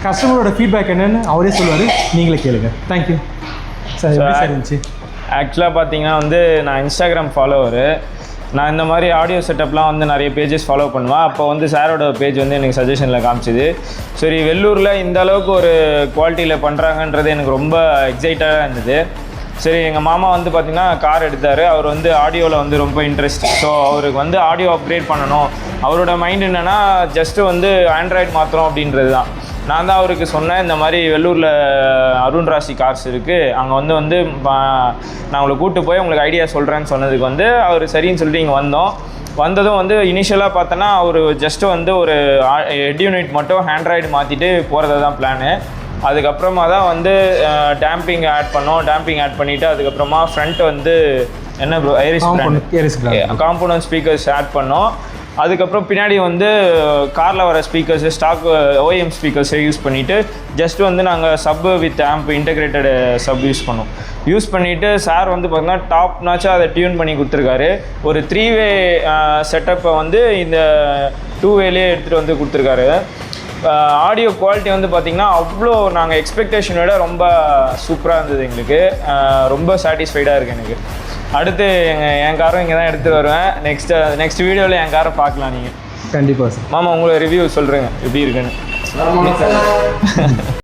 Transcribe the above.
கஸ்டமரோட ஃபீட்பேக் என்னன்னு அவரே சொல்லுவார், நீங்களே கேளுங்க. Thank you sir. எப்படி சார் இருந்துச்சு? ஆக்சுவலாக பார்த்தீங்கன்னா வந்து நான் இன்ஸ்டாகிராம் ஃபாலோவரு. நான் இந்த மாதிரி ஆடியோ செட்டப்லாம் வந்து நிறைய பேஜஸ் ஃபாலோ பண்ணுவேன். அப்போ வந்து சாரோட பேஜ் வந்து எனக்கு சஜஷனில் காமிச்சிது. சரி, வெள்ளூரில் இந்த அளவுக்கு ஒரு குவாலிட்டியில் பண்ணுறாங்கன்றது எனக்கு ரொம்ப எக்ஸைட்டாக இருந்தது. சரி, எங்கள் மாமா வந்து பார்த்திங்கன்னா கார் எடுத்தார். அவர் வந்து ஆடியோவில் வந்து ரொம்ப இன்ட்ரெஸ்ட். ஸோ அவருக்கு வந்து ஆடியோ அப்கிரேட் பண்ணணும். அவரோட மைண்ட் என்னென்னா ஜஸ்ட்டு வந்து ஆண்ட்ராய்டு மாத்திரம் அப்படின்றது தான். நான் தான் அவருக்கு சொன்னேன், இந்த மாதிரி வெள்ளூரில் அருண் ராசி கார்ஸ் இருக்குது, அங்கே வந்து நான் உங்களை கூப்பிட்டு போய் உங்களுக்கு ஐடியா சொல்கிறேன்னு சொன்னதுக்கு வந்து அவர் சரின்னு சொல்லிட்டு இங்கே வந்ததும் வந்து இனிஷியலாக பார்த்தோன்னா அவர் ஜஸ்ட்டு வந்து ஒரு ஹெட் யூனிட் மட்டும் ஆண்ட்ராய்டு மாற்றிட்டு போகிறது தான் பிளானு. அதுக்கப்புறமா தான் வந்து டேம்பிங் ஆட் பண்ணிவிட்டு அதுக்கப்புறமா ஃப்ரண்ட் வந்து என்ன ப்ரோ ஐரிஸ் காம்பவுண்ட் ஸ்பீக்கர்ஸ் ஆட் பண்ணோம். அதுக்கப்புறம் பின்னாடி வந்து காரில் வர ஸ்பீக்கர்ஸு ஸ்டாக் ஓஎம் ஸ்பீக்கர்ஸை யூஸ் பண்ணிவிட்டு ஜஸ்ட் வந்து நாங்கள் sub with amp integrated sub use பண்ணிவிட்டு சார் வந்து பார்த்திங்கன்னா டாப் நாச்சாக அதை டியூன் பண்ணி கொடுத்துருக்காரு. ஒரு 3-வே செட்டப்பை வந்து இந்த 2-வேலேயே எடுத்துகிட்டு வந்து கொடுத்துருக்காரு. ஆடியோ குவாலிட்டி வந்து பார்த்திங்கன்னா அவ்வளோ நாங்கள் எக்ஸ்பெக்டேஷனை விட ரொம்ப சூப்பராக இருந்தது. எங்களுக்கு ரொம்ப சாட்டிஸ்ஃபைடாக இருக்குது எனக்கு. அடுத்து என் காரும் இங்கே தான் எடுத்துகிட்டு வருவேன். நெக்ஸ்ட் வீடியோவில் என் காரை பார்க்கலாம் நீங்கள். கண்டிப்பாக சார். மாமா உங்களை ரிவ்யூ சொல்கிறேங்க எப்படி இருக்குன்னு.